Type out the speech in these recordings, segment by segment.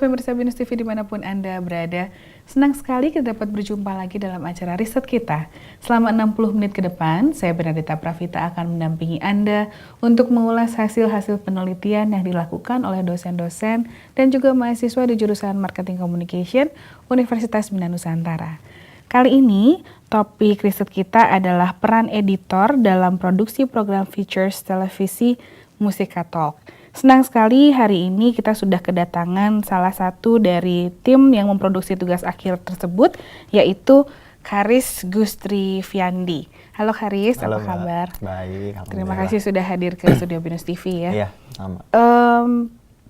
pemirsa BINUS TV dimanapun Anda berada. Senang sekali kita dapat berjumpa lagi dalam acara riset kita. Selama 60 menit ke depan, saya Bernadita Pravita akan mendampingi Anda untuk mengulas hasil-hasil penelitian yang dilakukan oleh dosen-dosen dan juga mahasiswa di jurusan Marketing Communication Universitas Bina Nusantara. Kali ini, topik riset kita adalah peran editor dalam produksi program features televisi Musika Talk. Senang sekali hari ini kita sudah kedatangan salah satu dari tim yang memproduksi tugas akhir tersebut, yaitu Karis Gustriviandi. Halo Karis, halo, apa kabar? Baik, Terima kasih sudah hadir ke studio BINUS TV ya. Iya, sama.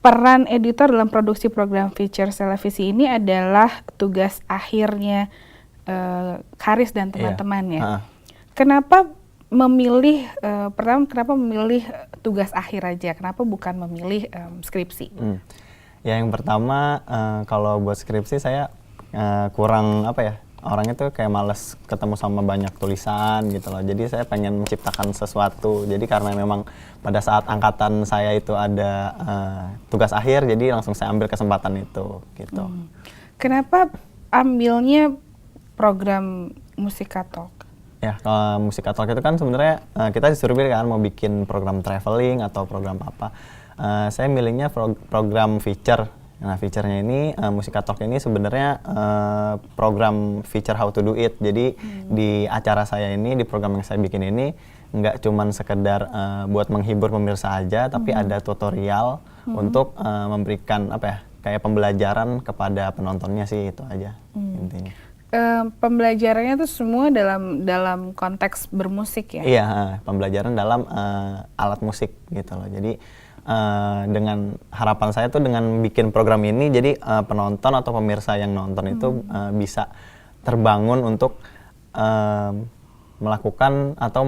Peran editor dalam produksi program feature televisi ini adalah tugas akhirnya Karis dan teman-teman ya. Kenapa memilih kenapa memilih tugas akhir aja? Kenapa bukan memilih skripsi? Ya, yang pertama kalau buat skripsi saya kurang orangnya tuh kayak males ketemu sama banyak tulisan gitu loh. Jadi saya pengen menciptakan sesuatu. Jadi karena memang pada saat angkatan saya itu ada tugas akhir, jadi langsung saya ambil kesempatan itu gitu. Kenapa ambilnya program Musika Talk? Ya, kalau Musika Talk itu kan sebenarnya kita disuruh pilih kan mau bikin program traveling atau program apa. Saya milihnya program feature. Nah, feature-nya ini Musika Talk ini sebenarnya program feature how to do it. Jadi di acara saya ini, di program yang saya bikin ini nggak cuman sekedar buat menghibur pemirsa aja, tapi ada tutorial untuk memberikan kayak pembelajaran kepada penontonnya sih, itu aja intinya. Pembelajarannya itu semua dalam konteks bermusik ya? Iya, pembelajaran dalam alat musik gitu loh. Jadi dengan harapan saya tuh dengan bikin program ini, jadi penonton atau pemirsa yang nonton itu bisa terbangun untuk melakukan atau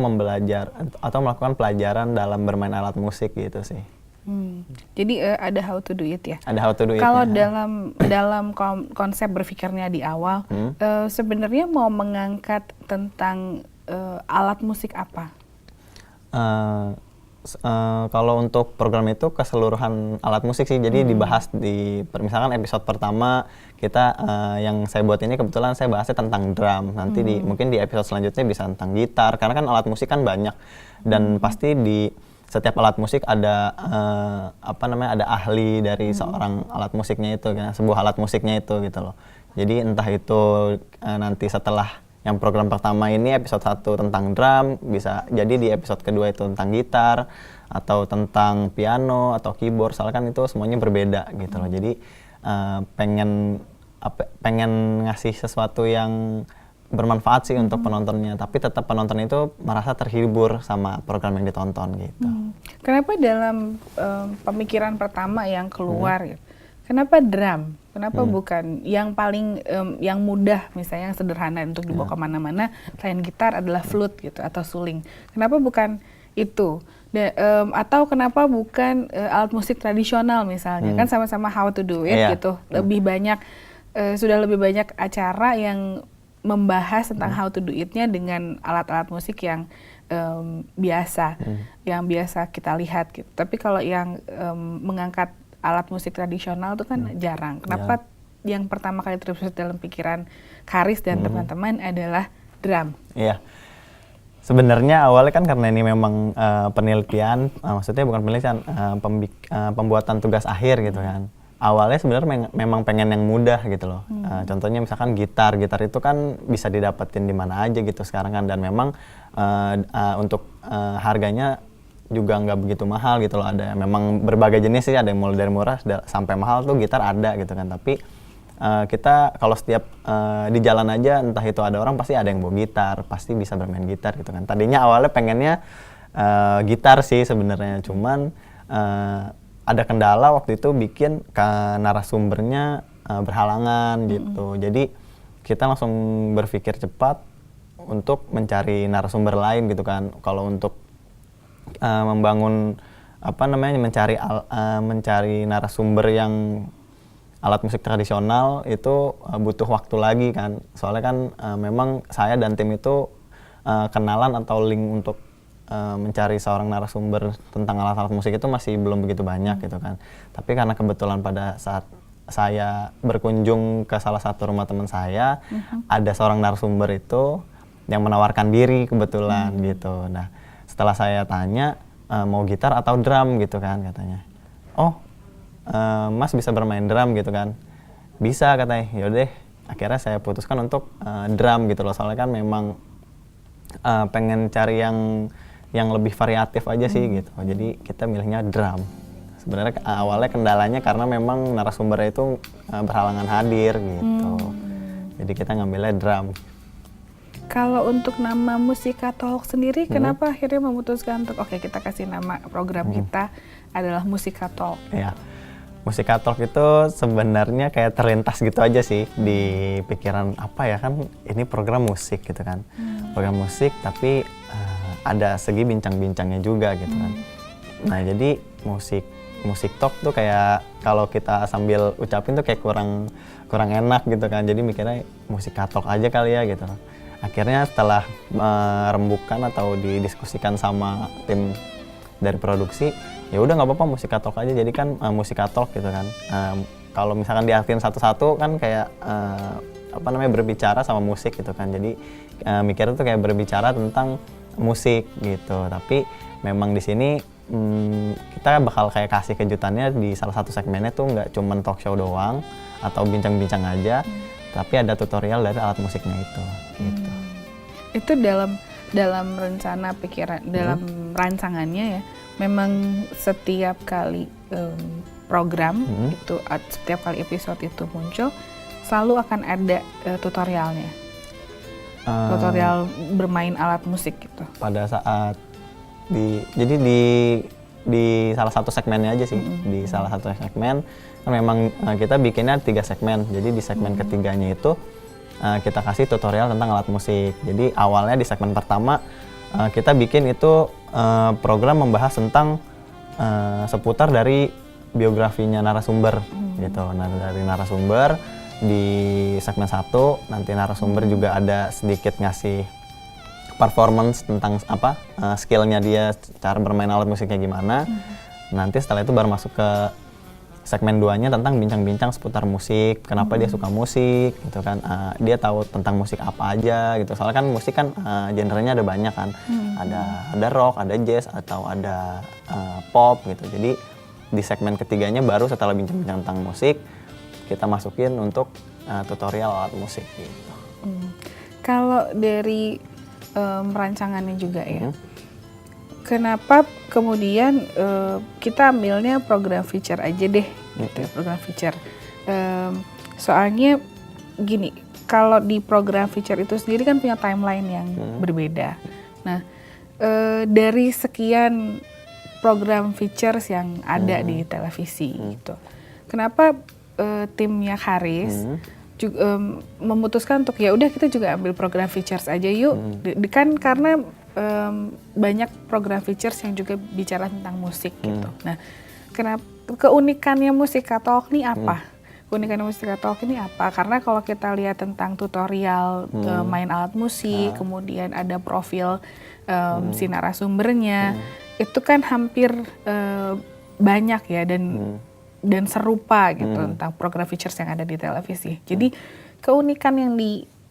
melakukan pelajaran dalam bermain alat musik gitu sih. Jadi ada how to do it ya? Ada how to do it. Kalau dalam konsep berpikirnya di awal, sebenarnya mau mengangkat tentang alat musik apa? Kalau untuk program itu keseluruhan alat musik sih, jadi dibahas di misalkan episode pertama kita yang saya buat ini kebetulan saya bahasnya tentang drum. Nanti mungkin di episode selanjutnya bisa tentang gitar, karena kan alat musik kan banyak dan pasti di setiap alat musik ada ada ahli dari seorang alat musiknya itu, sebuah alat musiknya itu gitu loh. Jadi entah itu nanti setelah yang program pertama ini episode 1 tentang drum, bisa jadi di episode kedua itu tentang gitar atau tentang piano atau keyboard, soalnya kan itu semuanya berbeda gitu loh. Jadi pengen ngasih sesuatu yang bermanfaat sih untuk penontonnya, tapi tetap penonton itu merasa terhibur sama program yang ditonton gitu. Kenapa dalam pemikiran pertama yang keluar, kenapa drum? Kenapa bukan yang paling yang mudah, misalnya yang sederhana untuk dibawa kemana-mana, selain gitar adalah flute gitu atau suling? Kenapa bukan itu? Atau kenapa bukan alat musik tradisional misalnya? Kan sama-sama how to do it gitu. Sudah lebih banyak acara yang membahas tentang how to do it-nya dengan alat-alat musik yang biasa, yang biasa kita lihat gitu. Tapi kalau yang mengangkat alat musik tradisional itu kan jarang. Kenapa yang pertama kali terbesit dalam pikiran Karis dan teman-teman adalah drum? Iya, sebenarnya awalnya kan karena ini memang penelitian, maksudnya bukan penelitian, pembuatan tugas akhir gitu kan. Awalnya sebenarnya memang pengen yang mudah gitu loh. Contohnya misalkan gitar itu kan bisa didapetin di mana aja gitu sekarang kan, dan memang untuk harganya juga nggak begitu mahal gitu loh. Ada memang berbagai jenis sih, ada yang mulai dari murah sampai mahal tuh gitar ada gitu kan. Tapi kita kalau setiap di jalan aja entah itu ada orang pasti ada yang bawa gitar, pasti bisa bermain gitar gitu kan. Tadinya awalnya pengennya gitar sih sebenarnya, cuman ada kendala waktu itu bikin narasumbernya berhalangan gitu. Jadi kita langsung berpikir cepat untuk mencari narasumber lain gitu kan. Kalau untuk membangun mencari narasumber yang alat musik tradisional itu butuh waktu lagi kan. Soalnya kan memang saya dan tim itu kenalan atau link untuk mencari seorang narasumber tentang alat-alat musik itu masih belum begitu banyak gitu kan. Tapi karena kebetulan pada saat saya berkunjung ke salah satu rumah teman saya, ada seorang narasumber itu yang menawarkan diri kebetulan gitu. Nah, setelah saya tanya mau gitar atau drum gitu kan katanya. Oh, Mas bisa bermain drum gitu kan? Bisa katanya. Yaudah, akhirnya saya putuskan untuk drum gitu loh. Soalnya kan memang pengen cari yang lebih variatif aja sih gitu. Jadi kita milihnya drum. Sebenarnya awalnya kendalanya karena memang narasumbernya itu berhalangan hadir gitu. Jadi kita ngambilnya drum. Kalau untuk nama Musika Talk sendiri, kenapa akhirnya memutuskan untuk oke kita kasih nama program kita adalah Musika Talk? Ya, Musika Talk itu sebenarnya kayak terlintas gitu aja sih di pikiran apa ya kan ini program musik gitu kan. Program musik tapi ada segi bincang-bincangnya juga gitu kan. Nah jadi musik talk tuh kayak kalau kita sambil ucapin tuh kayak kurang enak gitu kan. Jadi mikirnya Musika Talk aja kali ya gitu. Akhirnya setelah merembukan atau didiskusikan sama tim dari produksi, ya udah nggak apa-apa Musika Talk aja. Jadi kan Musika Talk gitu kan. Kalau misalkan diartiin satu-satu kan kayak berbicara sama musik gitu kan. Jadi mikirnya tuh kayak berbicara tentang musik gitu. Tapi memang di sini kita bakal kayak kasih kejutannya di salah satu segmennya tuh nggak cuman talk show doang atau bincang-bincang aja, tapi ada tutorial dari alat musiknya itu. Gitu. Itu dalam rencana pikiran, dalam rancangannya ya, memang setiap kali program itu, setiap kali episode itu muncul, selalu akan ada tutorialnya, tutorial bermain alat musik gitu. Pada saat jadi di salah satu segmennya aja sih, di salah satu segmen kan memang kita bikinnya 3 segmen. Jadi di segmen ketiganya itu kita kasih tutorial tentang alat musik. Jadi awalnya di segmen pertama kita bikin itu program membahas tentang seputar dari biografinya narasumber gitu. Nah dari narasumber di segmen 1 nanti narasumber juga ada sedikit ngasih performance tentang skillnya dia, cara bermain alat musiknya gimana. Nanti setelah itu baru masuk ke segmen 2-nya tentang bincang-bincang seputar musik, kenapa dia suka musik gitu kan, dia tahu tentang musik apa aja gitu. Soalnya kan musik kan genrenya ada banyak kan, ada rock, ada jazz, atau ada pop gitu. Jadi di segmen ketiganya baru setelah bincang-bincang tentang musik, kita masukin untuk tutorial alat musik gitu. Kalau dari rancangannya juga ya, kenapa kemudian kita ambilnya program feature aja deh gitu, program feature. Soalnya gini, kalau di program feature itu sendiri kan punya timeline yang berbeda. Nah dari sekian program features yang ada di televisi gitu, kenapa timnya Haris juga memutuskan untuk ya udah kita juga ambil program features aja yuk, kan karena banyak program features yang juga bicara tentang musik gitu. Nah, kenapa keunikannya Musika Talk ini apa? Keunikannya Musika Talk ini apa? Karena kalau kita lihat tentang tutorial main alat musik, kemudian ada profil si narasumbernya, itu kan hampir banyak ya dan serupa gitu tentang program features yang ada di televisi. Jadi keunikan yang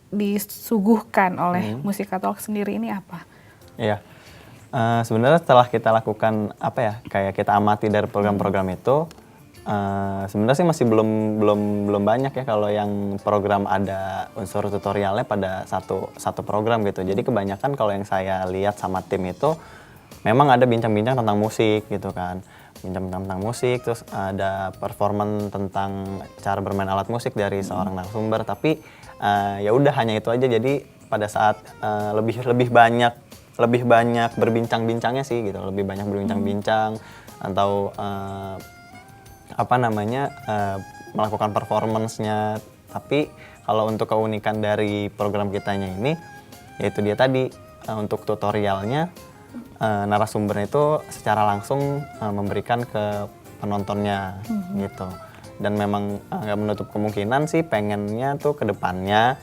disuguhkan oleh Musika Talk sendiri ini apa? Iya, sebenarnya setelah kita lakukan kayak kita amati dari program-program itu, sebenarnya sih masih belum banyak ya kalau yang program ada unsur tutorialnya pada satu program gitu. Jadi kebanyakan kalau yang saya lihat sama tim itu memang ada bincang-bincang tentang musik gitu kan. Bincang-bincang tentang musik, terus ada performan tentang cara bermain alat musik dari seorang narasumber, tapi ya udah hanya itu aja. Jadi pada saat lebih banyak berbincang-bincangnya sih gitu, lebih banyak berbincang-bincang atau melakukan performance-nya. Tapi kalau untuk keunikan dari program kitanya ini, yaitu dia tadi untuk tutorialnya, narasumbernya itu secara langsung memberikan ke penontonnya gitu. Dan memang nggak menutup kemungkinan sih pengennya tuh ke depannya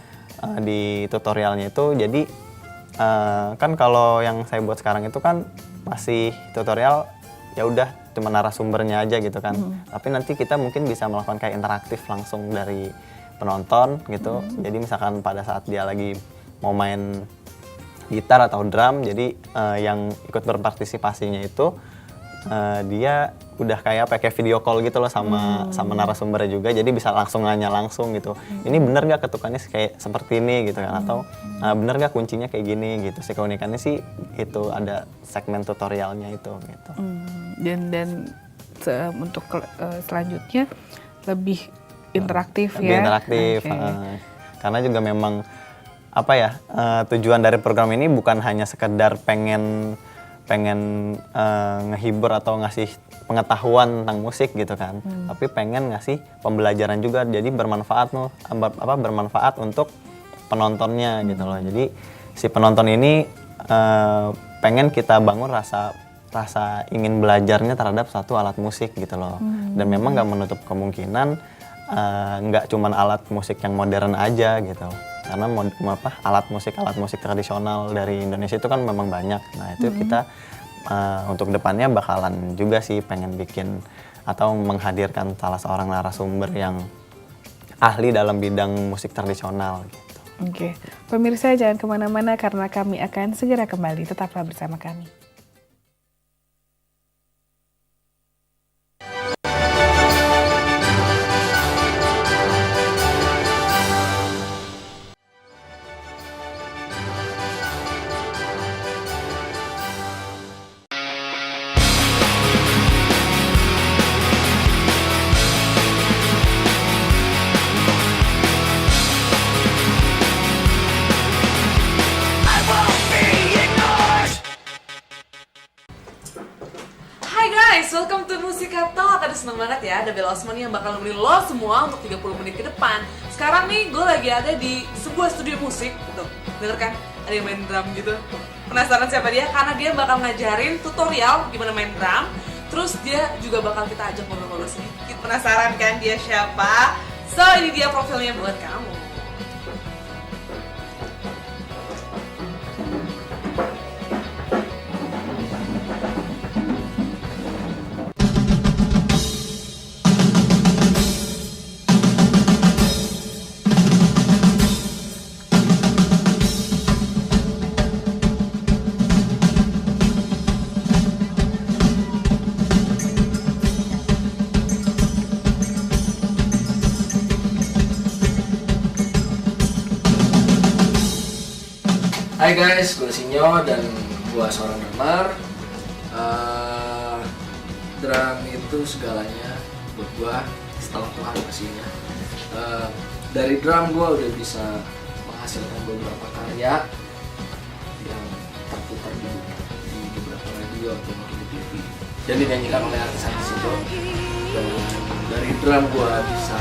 di tutorialnya itu jadi kan kalau yang saya buat sekarang itu kan masih tutorial ya udah cuma narasumbernya aja gitu kan. Tapi nanti kita mungkin bisa melakukan kayak interaktif langsung dari penonton gitu. Jadi misalkan pada saat dia lagi mau main gitar atau drum, jadi yang ikut berpartisipasinya itu dia udah kayak video call gitu loh sama narasumbernya juga, jadi bisa langsung nanya langsung gitu. Ini bener nggak ketukannya kayak seperti ini gitu kan, atau bener nggak kuncinya kayak gini gitu. Si keunikannya sih itu ada segmen tutorialnya itu gitu. Dan untuk selanjutnya lebih interaktif lebih ya. interaktif, karena juga memang apa ya, tujuan dari program ini bukan hanya sekedar pengen ngehibur atau ngasih pengetahuan tentang musik gitu kan, tapi pengen ngasih pembelajaran juga, jadi bermanfaat bermanfaat untuk penontonnya gitu loh. Jadi si penonton ini pengen kita bangun rasa ingin belajarnya terhadap satu alat musik gitu loh. Dan memang nggak menutup kemungkinan nggak cuman alat musik yang modern aja gitu, karena alat musik tradisional dari Indonesia itu kan memang banyak. Nah itu kita untuk depannya bakalan juga sih pengen bikin atau menghadirkan salah seorang narasumber yang ahli dalam bidang musik tradisional gitu. Oke, pemirsa jangan kemana-mana karena kami akan segera kembali, tetaplah bersama kami. Welcome to Musika Talk. Ada seneng banget ya, ada Bella Osman yang bakal nemenin lo semua untuk 30 menit ke depan. Sekarang nih gue lagi ada di sebuah studio musik. Tuh, denger kan? Ada yang main drum gitu. Penasaran siapa dia? Karena dia bakal ngajarin tutorial gimana main drum. Terus dia juga bakal kita ajak ngobrol-ngobrol sedikit. Penasaran kan dia siapa? So, ini dia profilnya buat kamu. Hai guys, gue Sinyo dan gue seorang drummer. Drum itu segalanya buat gue setelah Tuhan pastinya. Dari drum gue udah bisa menghasilkan beberapa karya yang terputar di beberapa radio atau mungkin di TV dan dinyanyikan oleh artis-artis itu. Dan dari drum gue bisa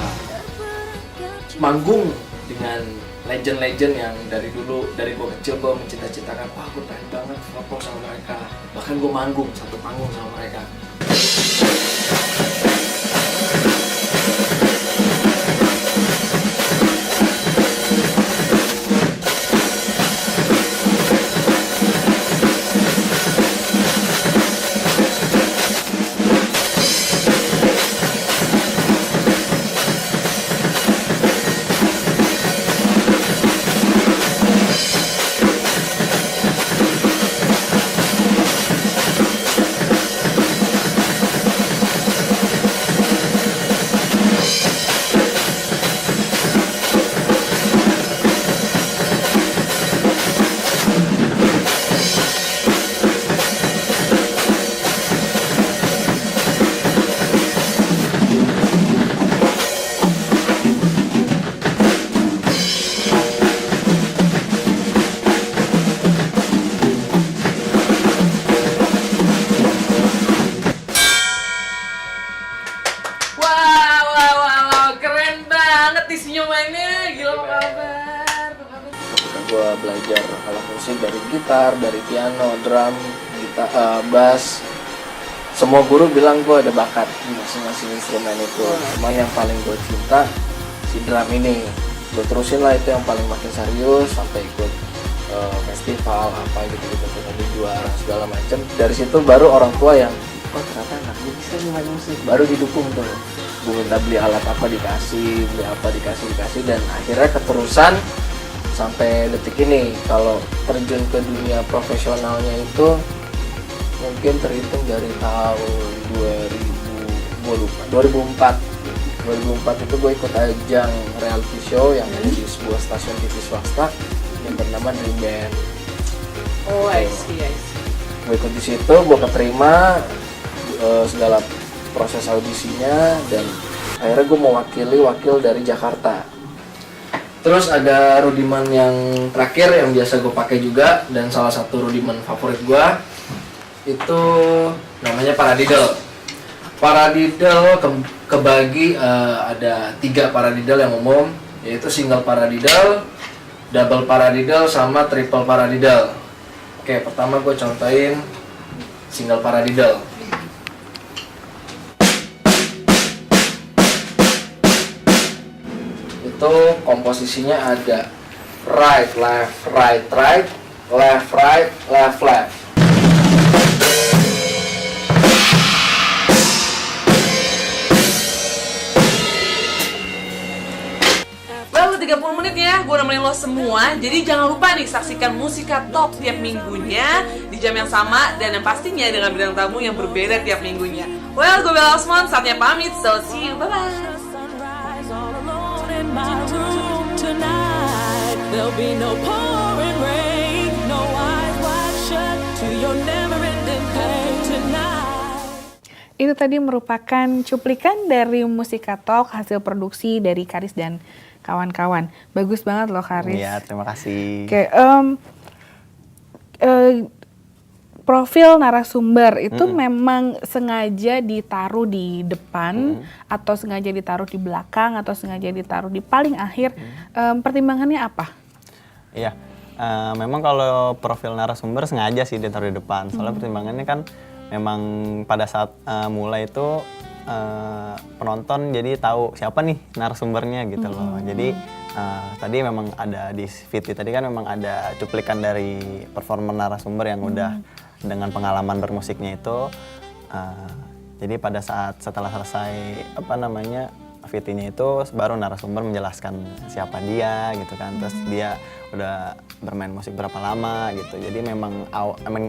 manggung dengan legend-legend yang dari dulu, dari gue kecil gue mencita-citakan, wah gue pengen banget foto sama mereka, bahkan gue manggung satu panggung sama mereka. Gue belajar alat musik dari gitar, dari piano, drum, gitar, bass. Semua guru bilang gue ada bakat di masing-masing instrumen itu. Cuman yang paling gue cinta si drum ini. Gue terusin lah itu yang paling makin serius sampai ikut festival apa gitu-gitu, jadi juara segala macam. Dari situ baru orang tua yang oh ternyata anak gue bisa nih main musik, baru didukung tuh. Gue minta beli alat apa dikasih, beli apa dikasih, dan akhirnya keterusan sampai detik ini. Kalau terjun ke dunia profesionalnya itu mungkin terhitung dari tahun 2004 itu gue ikut ajang reality show yang ada di sebuah stasiun TV swasta yang bernama Dream Band. Oh, I see. Gue ikut di situ, gue keterima segala proses audisinya, dan akhirnya gue mewakili wakil dari Jakarta. Terus ada rudimen yang terakhir yang biasa gue pakai juga, dan salah satu rudimen favorit gue itu namanya paradiddle. Paradiddle kebagi ada 3 paradiddle yang umum, yaitu single paradiddle, double paradiddle, sama triple paradiddle. Oke, pertama gue contohin single paradiddle. Itu komposisinya ada right, left, right, right, left, right, left, left. Well, 30 menit ya, gue nemenin lo semua. Jadi jangan lupa nih saksikan Musika Talk tiap minggunya di jam yang sama, dan yang pastinya dengan bidang tamu yang berbeda tiap minggunya. Well, gue Bella Osmond, saatnya pamit. So, see you, bye-bye. Sunrise all alone in my room tonight. There'll be no pouring rain, no eyes wide shut to your never-ending pain tonight. Itu tadi merupakan cuplikan dari Musika Talk, hasil produksi dari Karis dan kawan-kawan. Bagus banget loh Karis. Iya, terima kasih. Oke, profil narasumber itu memang sengaja ditaruh di depan, atau sengaja ditaruh di belakang, atau sengaja ditaruh di paling akhir. Pertimbangannya apa? Iya, memang kalau profil narasumber sengaja sih ditaruh di depan. Soalnya pertimbangannya kan memang pada saat mulai itu penonton jadi tahu siapa nih narasumbernya gitu loh. Jadi tadi memang ada di VT tadi kan memang ada cuplikan dari performer narasumber yang udah dengan pengalaman bermusiknya itu. Jadi pada saat setelah selesai VT-nya itu baru narasumber menjelaskan siapa dia gitu kan. Terus dia udah bermain musik berapa lama gitu. Jadi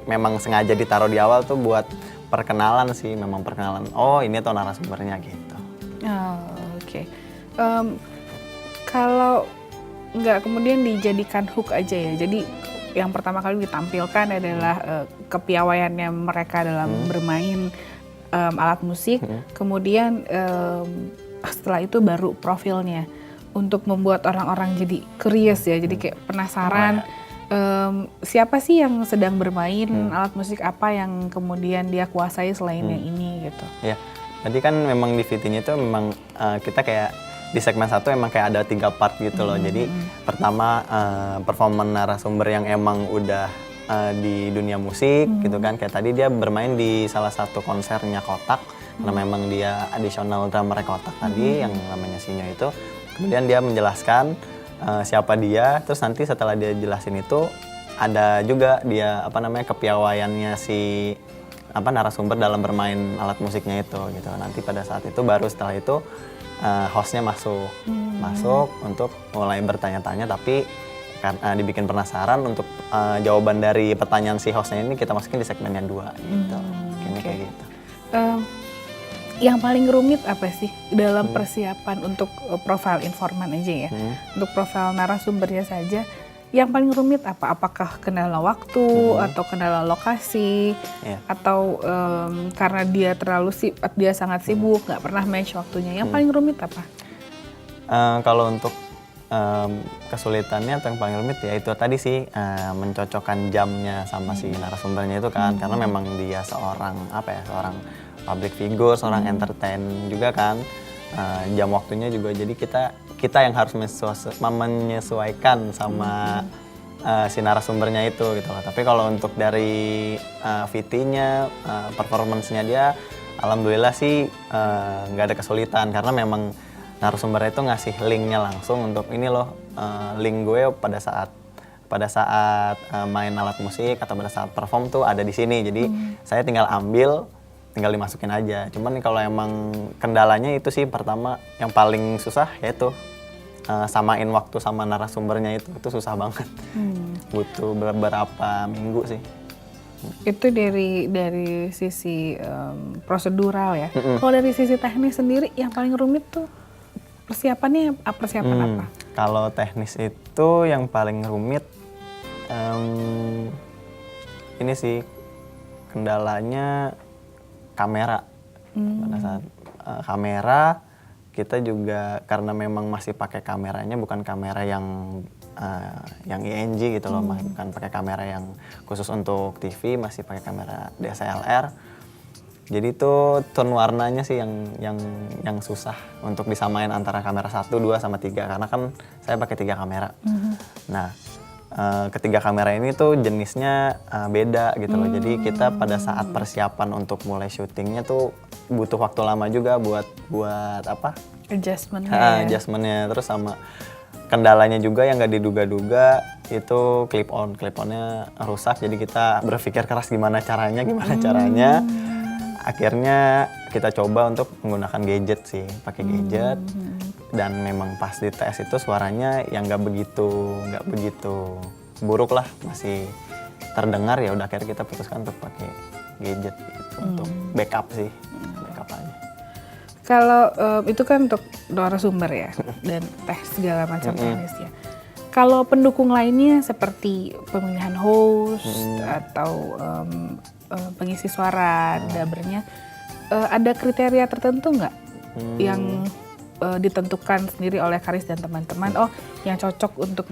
memang sengaja ditaruh di awal tuh buat perkenalan sih, memang perkenalan. Oh, ini tuh narasumbernya gitu. Oh, oke. Kalau nggak kemudian dijadikan hook aja ya. Jadi yang pertama kali ditampilkan adalah kepiawaiannya mereka dalam bermain alat musik. Kemudian setelah itu baru profilnya, untuk membuat orang-orang jadi curious ya. Jadi kayak penasaran. Siapa sih yang sedang bermain alat musik apa yang kemudian dia kuasai selain yang ini gitu. Ya, tadi kan memang di VT-nya itu memang kita kayak di segmen 1 emang kayak ada 3 part gitu loh. Jadi pertama performan narasumber yang emang udah di dunia musik gitu kan. Kayak tadi dia bermain di salah satu konsernya Kotak, karena memang dia additional drummer Kotak tadi yang namanya Sinyo itu. Kemudian dia menjelaskan siapa dia, terus nanti setelah dia jelasin itu ada juga dia kepiawaiannya si narasumber dalam bermain alat musiknya itu gitu. Nanti pada saat itu baru setelah itu hostnya masuk untuk mulai bertanya-tanya, tapi karena dibikin penasaran untuk jawaban dari pertanyaan si hostnya ini kita masukin di segmen yang 2 gitu. Kayak gitu. Yang paling rumit apa sih dalam persiapan untuk profil informan aja ya? Untuk profil narasumbernya saja, yang paling rumit apa? Apakah kendala waktu atau kendala lokasi, atau karena dia sangat sibuk, nggak pernah match waktunya? Yang paling rumit apa? Kalau untuk kesulitannya atau yang paling rumit ya itu tadi sih, mencocokkan jamnya sama si narasumbernya itu kan, karena memang dia seorang public figure, seorang entertain juga kan, jam waktunya juga, jadi kita yang harus menyesuaikan sama si narasumbernya itu gitu loh. Tapi kalau untuk dari VT-nya, performance-nya dia, alhamdulillah sih nggak ada kesulitan, karena memang narasumber itu ngasih linknya langsung untuk ini loh, link gue pada saat main alat musik atau pada saat perform tuh ada di sini. Jadi saya tinggal ambil, tinggal dimasukin aja. Cuman kalau emang kendalanya itu sih pertama yang paling susah yaitu samain waktu sama narasumbernya itu susah banget. Butuh beberapa minggu sih. Itu dari sisi prosedural ya. Kalau dari sisi teknis sendiri yang paling rumit tuh persiapan apa? Kalau teknis itu yang paling rumit ini sih kendalanya kamera. Pada saat kamera kita juga karena memang masih pakai kameranya bukan kamera yang ING gitu loh, bukan pakai kamera yang khusus untuk TV, masih pakai kamera DSLR. Jadi itu tone warnanya sih yang susah untuk disamain antara kamera 1, 2 sama 3 karena kan saya pakai 3 kamera. Nah, ketiga kamera ini tuh jenisnya beda gitu loh. Jadi kita pada saat persiapan untuk mulai syutingnya tuh butuh waktu lama juga buat apa? Adjustmentnya. Terus sama kendalanya juga yang nggak diduga-duga itu clip-onnya rusak. Jadi kita berpikir keras gimana caranya. Akhirnya kita coba untuk menggunakan gadget sih, pakai gadget. Dan memang pas di tes itu suaranya yang nggak begitu buruk lah, masih terdengar. Ya udah akhirnya kita putuskan untuk pakai gadget gitu, untuk backup sih, backup aja. Kalau itu kan untuk narasumber ya dan tes segala macam teknisnya. Kalau pendukung lainnya seperti pemilihan host atau pengisi suara, dabernya, ada kriteria tertentu nggak yang ditentukan sendiri oleh Karis dan teman-teman? Oh, yang cocok untuk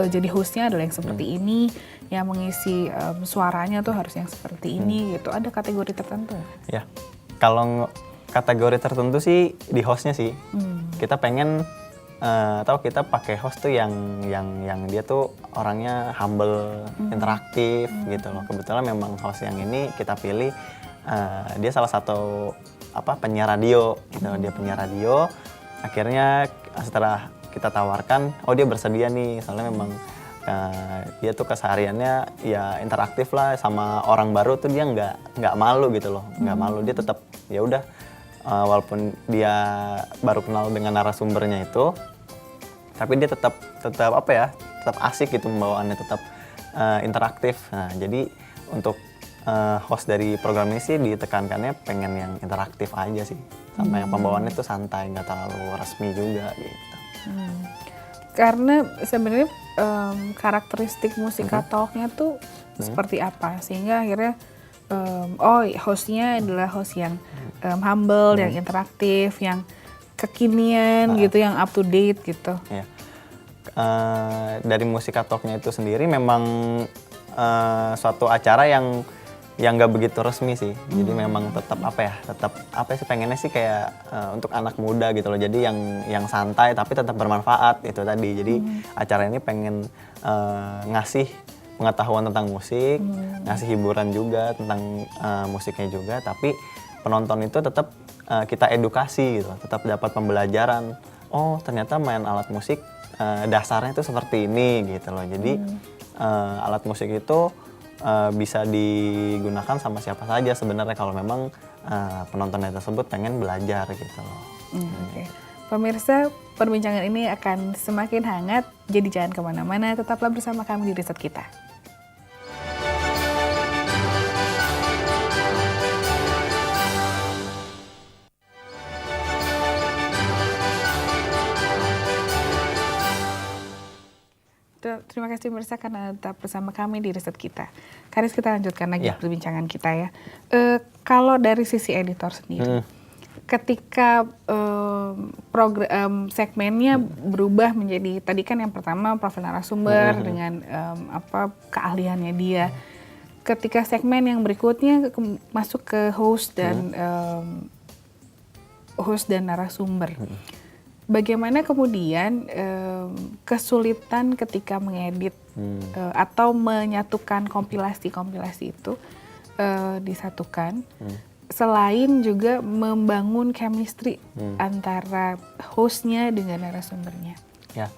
jadi hostnya adalah yang seperti ini, yang mengisi suaranya tuh harus yang seperti ini gitu. Ada kategori tertentu? Ya, kalau kategori tertentu sih di hostnya sih. Kita pengen atau kita pakai host tuh yang dia tuh orangnya humble, interaktif gitu loh. Kebetulan memang host yang ini kita pilih dia salah satu penyiar radio gitu. Dia penyiar radio. Akhirnya setelah kita tawarkan, oh dia bersedia nih, soalnya memang dia tuh kesehariannya ya interaktif lah, sama orang baru tuh dia nggak malu gitu loh, nggak malu. Dia tetap ya udah walaupun dia baru kenal dengan narasumbernya itu, tapi dia tetap asik gitu pembawaannya, tetap interaktif. Nah, jadi untuk host dari program ini sih ditekankannya pengen yang interaktif aja sih, sama yang pembawaannya tuh santai, nggak terlalu resmi juga gitu. Karena sebenarnya karakteristik musikatalknya tuh seperti apa sehingga akhirnya hostnya adalah host yang humble, yang interaktif, yang kekinian gitu, yang up to date gitu. Ya. Dari musikatalknya itu sendiri memang suatu acara yang nggak begitu resmi sih. Jadi memang tetap pengennya sih kayak untuk anak muda gitu loh. Jadi yang santai tapi tetap bermanfaat itu tadi. Jadi acara ini pengen ngasih pengetahuan tentang musik, ngasih hiburan juga tentang musiknya juga, tapi penonton itu tetap kita edukasi gitu, tetap dapat pembelajaran. Oh, ternyata main alat musik dasarnya itu seperti ini gitu loh. Jadi alat musik itu bisa digunakan sama siapa saja sebenarnya kalau memang penontonnya tersebut pengen belajar gitu loh. Oke. Pemirsa, perbincangan ini akan semakin hangat, jadi jangan kemana-mana, tetaplah bersama kami di Riset Kita. Terima kasih pemirsa karena tetap bersama kami di Riset Kita. Karis, kita lanjutkan lagi perbincangan kita ya. Kalau dari sisi editor sendiri, ketika segmennya berubah menjadi, tadi kan yang pertama profil narasumber dengan keahliannya dia. Ketika segmen yang berikutnya masuk ke host dan narasumber. Bagaimana kemudian kesulitan ketika mengedit atau menyatukan kompilasi-kompilasi itu disatukan, selain juga membangun chemistry antara hostnya dengan narasumbernya? Ya,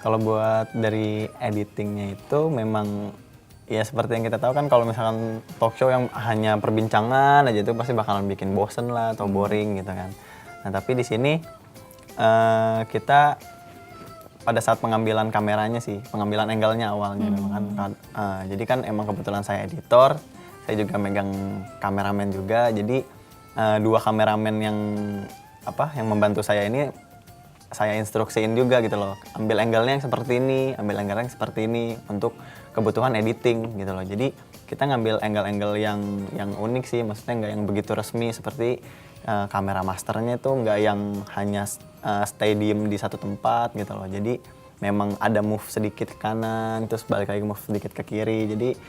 kalau buat dari editingnya itu memang ya seperti yang kita tahu kan kalau misalkan talk show yang hanya perbincangan aja itu pasti bakalan bikin bosen lah atau boring gitu kan. Nah tapi di sini kita pada saat pengambilan kameranya sih, pengambilan angle-nya awalnya memang kan. Jadi kan emang kebetulan saya editor, saya juga megang kameramen juga. Jadi dua kameramen yang membantu saya ini saya instruksiin juga gitu loh. Ambil angle-nya yang seperti ini, ambil angle-nya yang seperti ini untuk kebutuhan editing gitu loh. Jadi kita ngambil angle-angle yang unik sih, maksudnya nggak yang begitu resmi seperti kamera masternya itu nggak yang hanya stay diem di satu tempat gitu loh. Jadi memang ada move sedikit ke kanan, terus balik lagi move sedikit ke kiri. Jadi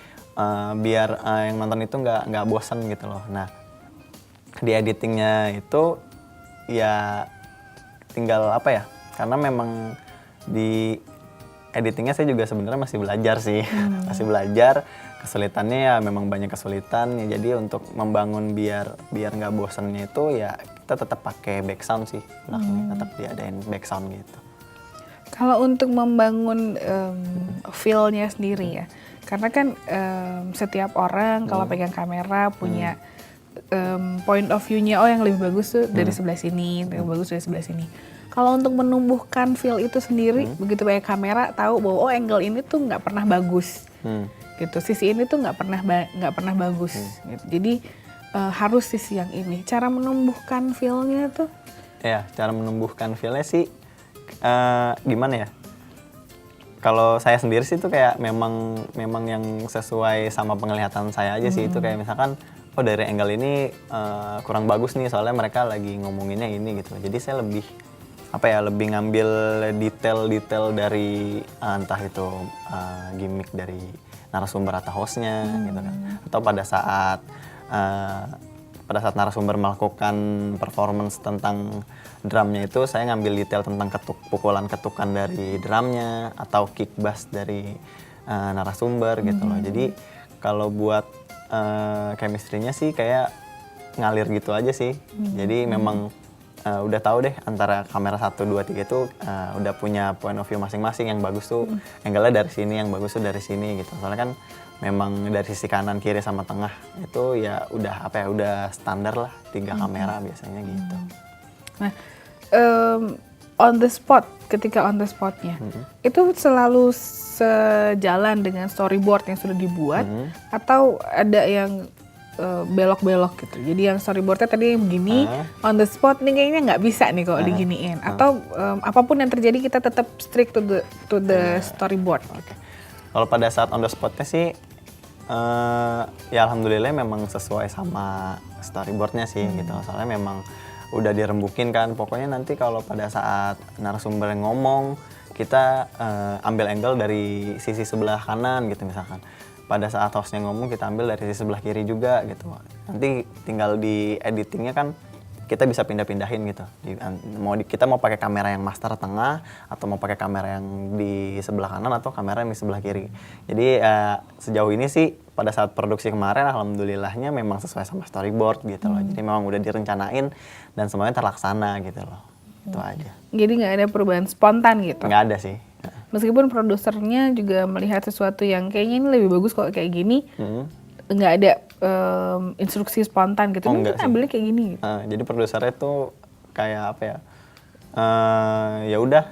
biar yang nonton itu nggak bosan gitu loh. Nah di editingnya itu ya tinggal karena memang di editingnya saya juga sebenarnya masih belajar sih. Masih belajar, kesulitannya ya memang banyak kesulitan ya. Jadi untuk membangun biar nggak bosannya itu ya kita tetap pakai back sound sih, tetap diadain back sound gitu. Kalau untuk membangun feel-nya sendiri ya, karena kan setiap orang kalau pegang kamera punya point of view-nya, yang lebih bagus tuh dari sebelah sini, lebih bagus dari sebelah sini. Kalau untuk menumbuhkan feel itu sendiri, begitu pakai kamera tahu bahwa angle ini tuh nggak pernah bagus, gitu. Sisi ini tuh nggak pernah bagus. Gitu. Jadi harus sisi yang ini. Cara menumbuhkan feel-nya tuh? Ya, cara menumbuhkan feel-nya sih gimana ya? Kalau saya sendiri sih itu kayak memang yang sesuai sama penglihatan saya aja sih. Itu kayak misalkan dari angle ini kurang bagus nih soalnya mereka lagi ngomonginnya ini gitu. Jadi saya lebih ngambil detail dari entah itu gimmick dari narasumber atau hostnya gitu kan. Atau pada saat narasumber melakukan performance tentang drumnya itu saya ngambil detail tentang pukulan ketukan dari drumnya atau kick bass dari narasumber gitu loh. Jadi kalau buat chemistry-nya sih kayak ngalir gitu aja sih. Jadi memang udah tahu deh antara kamera 1, 2, 3 itu udah punya point of view masing-masing. Yang bagus tuh angle-nya dari sini, yang bagus tuh dari sini gitu. Soalnya kan memang dari sisi kanan, kiri sama tengah itu ya udah standar lah 3 kamera biasanya gitu. Nah, ketika on the spotnya itu selalu sejalan dengan storyboard yang sudah dibuat atau ada yang belok-belok gitu. Jadi yang storyboardnya tadi yang begini, on the spot nih kayaknya nggak bisa nih kalau diginiin. Atau apapun yang terjadi kita tetap strict to the storyboard. Gitu. Kalau pada saat on the spotnya sih, ya alhamdulillah memang sesuai sama storyboardnya sih gitu. Soalnya memang udah dirembukin kan. Pokoknya nanti kalau pada saat narasumber yang ngomong, kita ambil angle dari sisi sebelah kanan gitu misalkan. Pada saat hostnya ngomong kita ambil dari sisi sebelah kiri juga gitu. Nanti tinggal di editingnya kan kita bisa pindah-pindahin gitu. Kita mau pakai kamera yang master tengah atau mau pakai kamera yang di sebelah kanan atau kamera yang di sebelah kiri. Jadi sejauh ini sih pada saat produksi kemarin alhamdulillahnya memang sesuai sama storyboard gitu loh. Jadi memang udah direncanain dan semuanya terlaksana gitu loh. Itu aja. Jadi nggak ada perubahan spontan gitu? Nggak ada sih. Meskipun produsernya juga melihat sesuatu yang kayaknya ini lebih bagus kalau kayak gini, nggak ada instruksi spontan gitu. Mungkin ambilnya kayak gini. Gitu. Jadi produsernya tuh kayak ya udah,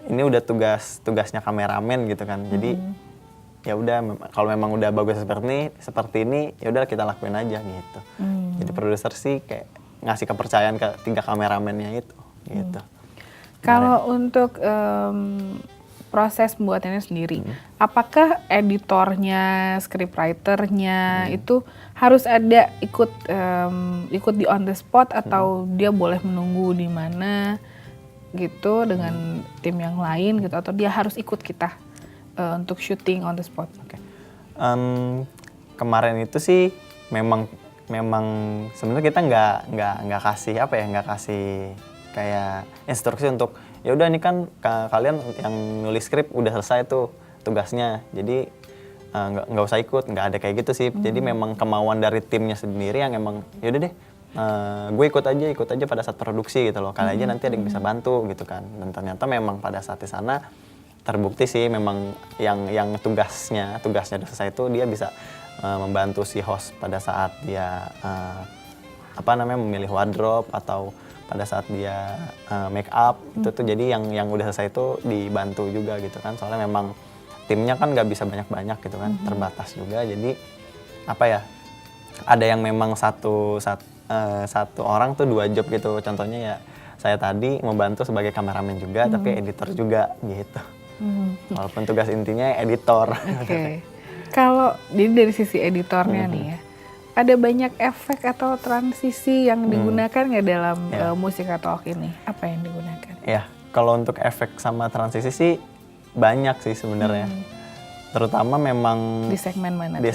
ini udah tugasnya kameramen gitu kan. Jadi ya udah kalau memang udah bagus seperti ini, ya udah kita lakuin aja gitu. Jadi produser sih kayak ngasih kepercayaan ke 3 kameramennya itu gitu. Kalau untuk proses pembuatannya sendiri, apakah editornya, scriptwriternya itu harus ada ikut di on the spot atau dia boleh menunggu di mana gitu dengan tim yang lain gitu, atau dia harus ikut kita untuk syuting on the spot? Kemarin itu sih memang sebenarnya kita nggak kasih kayak instruksi untuk ya udah ini kan kalian yang nulis skrip udah selesai tuh tugasnya, jadi nggak usah ikut, nggak ada kayak gitu sih. Jadi memang kemauan dari timnya sendiri yang emang ya udah deh gue ikut aja pada saat produksi gitu loh, kali aja nanti ada yang bisa bantu gitu kan. Dan ternyata memang pada saat di sana terbukti sih memang yang tugasnya udah selesai itu dia bisa membantu si host pada saat dia memilih wardrobe atau pada saat dia make up itu tuh, jadi yang udah selesai itu dibantu juga gitu kan, soalnya memang timnya kan nggak bisa banyak-banyak gitu kan, terbatas juga, jadi ada yang memang satu orang tuh 2 job gitu, contohnya ya saya tadi membantu sebagai kameramen juga tapi editor juga gitu. Walaupun tugas intinya editor. Oke. Kalau dari sisi editornya nih ya, ada banyak efek atau transisi yang digunakan nggak dalam Musika Talk ini? Apa yang digunakan? Ya, kalau untuk efek sama transisi sih banyak sih sebenarnya. Terutama memang Di segmen mana? di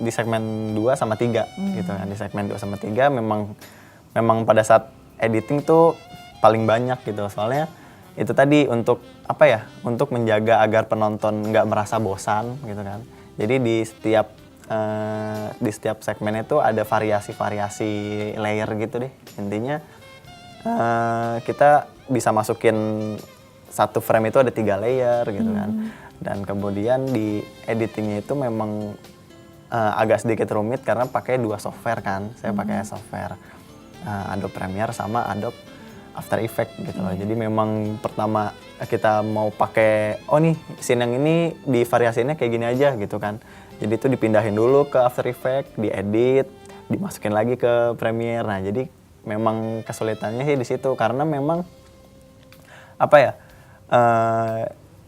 segmen 2 sama 3 gitu kan. Di segmen 2 sama 3 memang pada saat editing tuh paling banyak gitu. Soalnya itu tadi untuk untuk menjaga agar penonton nggak merasa bosan gitu kan. Jadi di setiap segmen itu ada variasi layer gitu deh. Intinya kita bisa masukin satu frame itu ada 3 layer gitu kan. Dan kemudian di editingnya itu memang agak sedikit rumit karena pakai 2 software kan. Saya pakai software Adobe Premiere sama Adobe After Effects gitu loh. Jadi memang pertama kita mau pakai, nih scene yang ini di variasinya kayak gini aja gitu kan. Jadi itu dipindahin dulu ke After Effects, diedit, dimasukin lagi ke Premiere. Nah, jadi memang kesulitannya sih di situ karena memang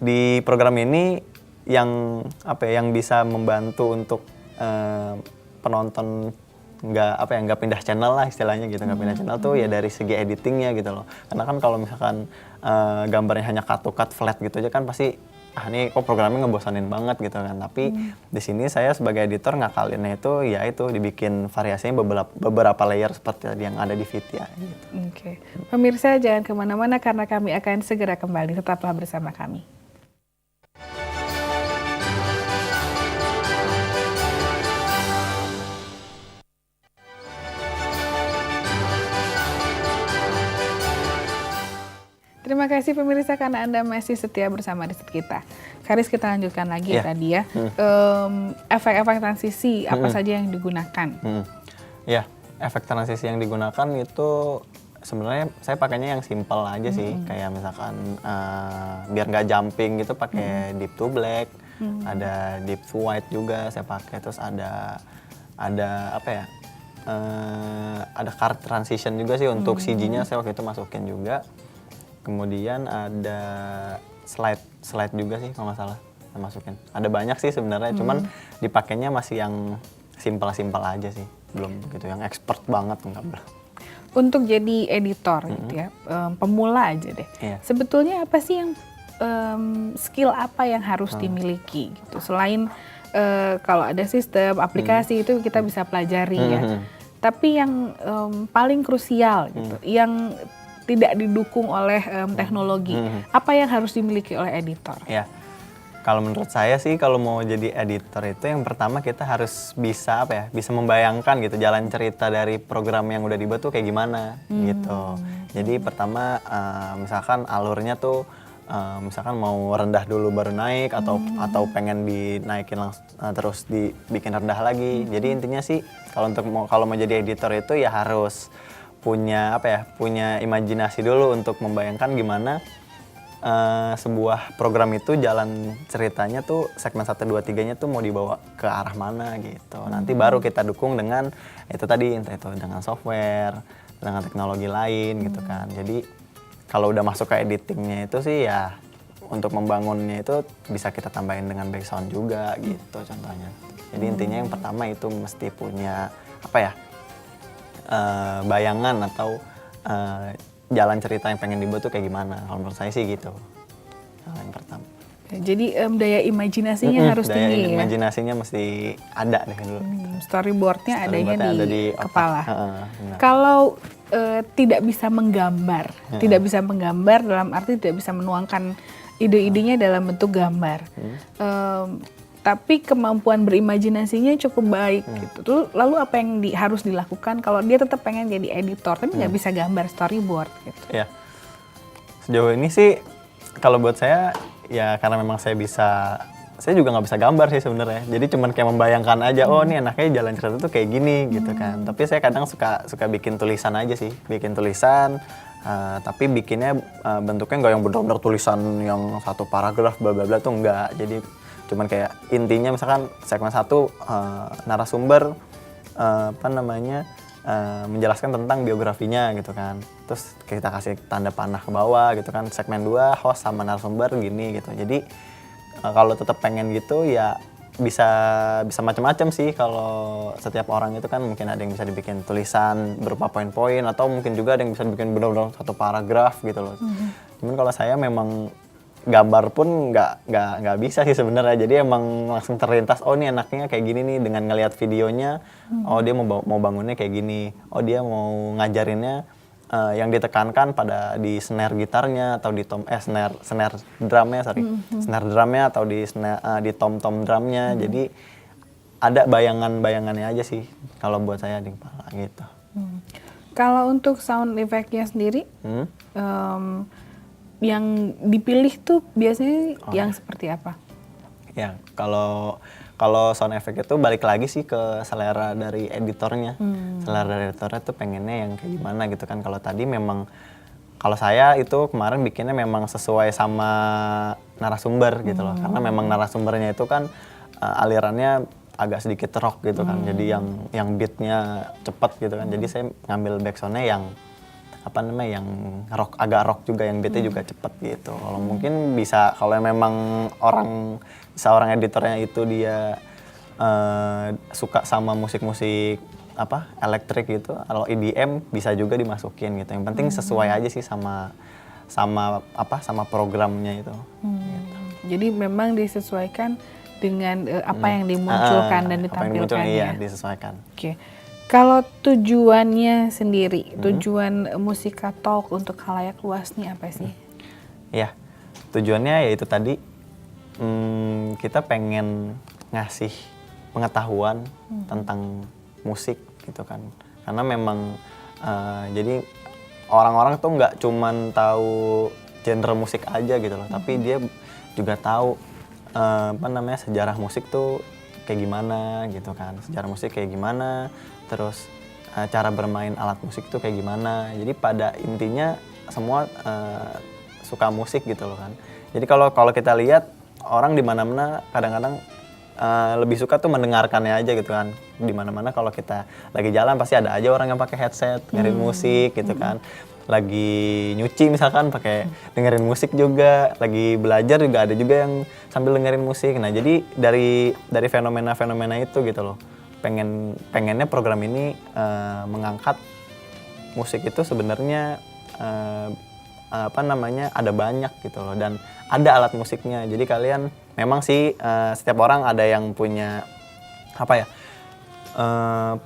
di program ini yang bisa membantu untuk penonton nggak pindah channel lah istilahnya gitu, nggak pindah channel tuh ya dari segi editingnya gitu loh. Karena kan kalau misalkan gambarnya hanya cut to cut flat gitu aja kan pasti ini kok programnya ngebosanin banget gitu kan. Tapi di sini saya sebagai editor ngakalinnya itu dibikin variasinya beberapa layer seperti yang ada di Vidya gitu. Oke. Pemirsa jangan kemana-mana karena kami akan segera kembali, tetaplah bersama kami. Terima kasih pemirsa karena Anda masih setia bersama riset kita. Karis, kita lanjutkan lagi tadi ya. Efek-efek transisi apa saja yang digunakan? Ya, efek transisi yang digunakan itu sebenarnya saya pakainya yang simple aja sih. Kayak misalkan biar nggak jumping gitu pakai deep to black, ada deep to white juga saya pakai. Terus ada ada card transition juga sih untuk CG-nya saya waktu itu masukin juga. Kemudian ada slide juga sih kalau nggak salah saya masukin. Ada banyak sih sebenarnya, cuman dipakainya masih yang simpel aja sih, belum begitu yang expert banget enggak belum. Untuk jadi editor gitu ya, pemula aja deh. Sebetulnya apa sih yang skill apa yang harus dimiliki gitu? Selain kalau ada sistem, aplikasi itu kita bisa pelajari ya. Tapi yang paling krusial gitu, yang tidak didukung oleh teknologi. Apa yang harus dimiliki oleh editor? Ya, kalau menurut saya sih kalau mau jadi editor itu yang pertama kita harus bisa bisa membayangkan gitu jalan cerita dari program yang udah dibuat tuh kayak gimana gitu. Jadi pertama misalkan alurnya tuh misalkan mau rendah dulu baru naik atau pengen dinaikin terus dibikin rendah lagi. Jadi intinya sih kalau mau jadi editor itu ya harus punya imajinasi dulu untuk membayangkan gimana sebuah program itu jalan ceritanya tuh segmen 1, 2, 3-nya tuh mau dibawa ke arah mana gitu. Nanti baru kita dukung dengan itu tadi, entah itu dengan software, dengan teknologi lain gitu kan. Jadi kalau udah masuk ke editingnya itu sih ya untuk membangunnya itu bisa kita tambahin dengan background juga gitu contohnya. Jadi intinya yang pertama itu mesti punya bayangan atau jalan cerita yang pengen dibuat tuh kayak gimana. Kalau menurut saya sih gitu. Yang pertama. Jadi daya imajinasinya harus tinggi ya? Daya imajinasinya mesti ada deh dulu. Storyboardnya adanya di kepala. Benar. Kalau tidak bisa menggambar, tidak bisa menggambar dalam arti tidak bisa menuangkan ide-idenya dalam bentuk gambar. Tapi kemampuan berimajinasinya cukup baik gitu. Lalu apa yang harus dilakukan kalau dia tetap pengen jadi editor tapi nggak bisa gambar storyboard gitu? Ya, sejauh ini sih kalau buat saya ya karena memang saya juga nggak bisa gambar sih sebenarnya. Jadi cuman kayak membayangkan aja, oh ini enaknya jalan cerita tuh kayak gini gitu kan. Tapi saya kadang suka bikin tulisan aja sih, bikin tulisan. Tapi bikinnya bentuknya nggak yang benar-benar tulisan yang satu paragraf bla bla bla tuh enggak. Jadi cuman kayak intinya misalkan segmen 1 narasumber menjelaskan tentang biografinya gitu kan. Terus kita kasih tanda panah ke bawah gitu kan. Segmen 2 host sama narasumber gini gitu. Jadi kalau tetap pengen gitu ya bisa macam-macam sih. Kalau setiap orang itu kan mungkin ada yang bisa dibikin tulisan berupa poin-poin atau mungkin juga ada yang bisa bikin benar-benar satu paragraf gitu loh. Cuman kalau saya memang gambar pun nggak bisa sih sebenarnya. Jadi emang langsung terlintas, oh ini enaknya kayak gini nih dengan ngelihat videonya. Oh dia mau bangunnya kayak gini. Oh dia mau ngajarinnya yang ditekankan pada di snare gitarnya atau di snare drumnya snare drumnya atau di tom drumnya. Jadi ada bayangannya aja sih kalau buat saya di kepala gitu. Kalau untuk sound effect-nya sendiri, yang dipilih tuh biasanya yang seperti apa? Ya, kalau sound effect itu balik lagi sih ke selera dari editornya. Selera dari editornya tuh pengennya yang kayak gimana gitu kan. Kalau tadi memang, kalau saya itu kemarin bikinnya memang sesuai sama narasumber gitu loh. Karena memang narasumbernya itu kan alirannya agak sedikit rock gitu kan. Jadi yang beatnya cepat gitu kan. Jadi saya ngambil backsoundnya yang yang rock, agak rock juga, yang beatnya juga cepet gitu. Kalau mungkin bisa, kalau memang seorang editornya itu dia suka sama musik-musik elektrik gitu, kalau EDM bisa juga dimasukin gitu. Yang penting sesuai aja sih sama programnya itu. Gitu. Jadi memang disesuaikan dengan apa yang dimunculkan dan ditampilkan ya. Iya, disesuaikan. Oke. Kalau tujuannya sendiri, tujuan Musika Talk untuk khalayak luas nih apa sih? Iya, tujuannya yaitu tadi kita pengen ngasih pengetahuan tentang musik gitu kan. Karena memang jadi orang-orang tuh nggak cuman tahu genre musik aja gitu loh, tapi dia juga tahu sejarah musik tuh kayak gimana gitu kan. Sejarah musik kayak gimana, terus cara bermain alat musik tuh kayak gimana. Jadi pada intinya semua suka musik gitu loh kan. Jadi kalau kita lihat orang di mana-mana kadang-kadang lebih suka tuh mendengarkannya aja gitu kan. Di mana-mana kalau kita lagi jalan pasti ada aja orang yang pakai headset dengerin musik gitu kan. Lagi nyuci misalkan pakai dengerin musik juga, lagi belajar juga ada juga yang sambil dengerin musik. Nah, jadi dari fenomena-fenomena itu gitu loh. Pengennya program ini mengangkat musik itu sebenarnya ada banyak gitu loh, dan ada alat musiknya. Jadi kalian memang sih setiap orang ada yang punya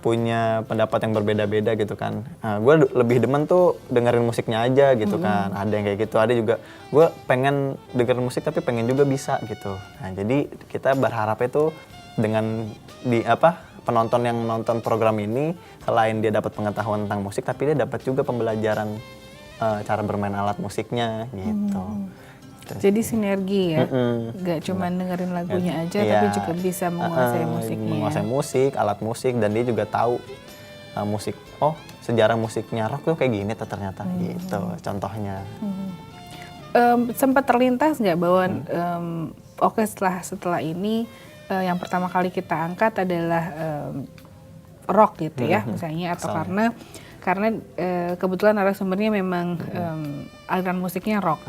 punya pendapat yang berbeda-beda gitu kan. Gue lebih demen tuh dengerin musiknya aja gitu kan. Ada yang kayak gitu, ada juga gue pengen dengerin musik tapi pengen juga bisa gitu. Nah, jadi kita berharapnya tuh dengan penonton yang nonton program ini, selain dia dapat pengetahuan tentang musik, tapi dia dapat juga pembelajaran cara bermain alat musiknya gitu. Jadi sinergi ya, gak cuma dengerin lagunya aja, tapi juga bisa menguasai musiknya. Menguasai musik, alat musik, dan dia juga tahu musik. Oh, sejarah musiknya rock tuh kayak gini ternyata gitu. Contohnya. Sempat terlintas nggak bahwa oke setelah ini yang pertama kali kita angkat adalah rock gitu ya, misalnya, atau karena kebetulan narasumbernya memang aliran musiknya rock.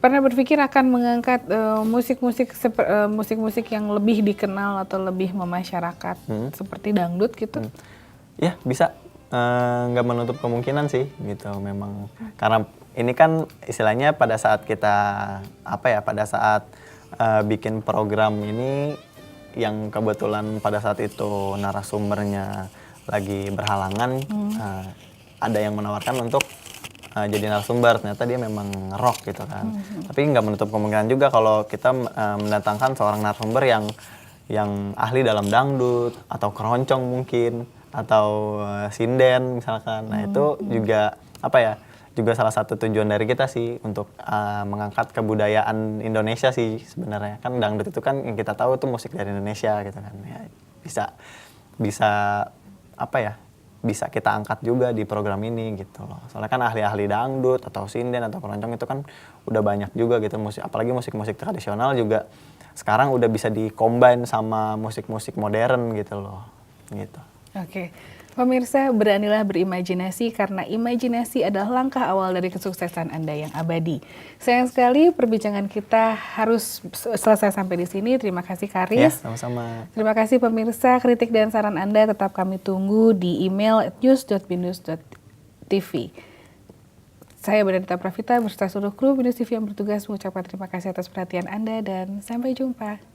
Pernah berpikir akan mengangkat musik-musik yang lebih dikenal atau lebih memasyarakat seperti dangdut gitu? Ya bisa, nggak menutup kemungkinan sih gitu memang. Karena ini kan istilahnya pada saat kita pada saat bikin program ini yang kebetulan pada saat itu narasumbernya lagi berhalangan, ada yang menawarkan untuk jadi narasumber, ternyata dia memang rock gitu kan. Tapi nggak menutup kemungkinan juga kalau kita mendatangkan seorang narasumber yang ahli dalam dangdut atau keroncong mungkin, atau sinden misalkan. Nah itu juga juga salah satu tujuan dari kita sih untuk mengangkat kebudayaan Indonesia sih sebenarnya. Kan dangdut itu kan yang kita tahu tuh musik dari Indonesia gitu kan. Ya, bisa apa ya? Bisa kita angkat juga di program ini gitu loh. Soalnya kan ahli-ahli dangdut atau sinden atau keroncong itu kan udah banyak juga gitu musik, apalagi musik-musik tradisional juga sekarang udah bisa di-combine sama musik-musik modern gitu loh. Gitu. Oke. Pemirsa, beranilah berimajinasi karena imajinasi adalah langkah awal dari kesuksesan Anda yang abadi. Sayang sekali perbincangan kita harus selesai sampai di sini. Terima kasih Karis. Ya, sama-sama. Terima kasih pemirsa, kritik dan saran Anda tetap kami tunggu di email news.binus.tv. Saya Benedetta Pravita beserta seluruh kru Binus TV yang bertugas mengucapkan terima kasih atas perhatian Anda dan sampai jumpa.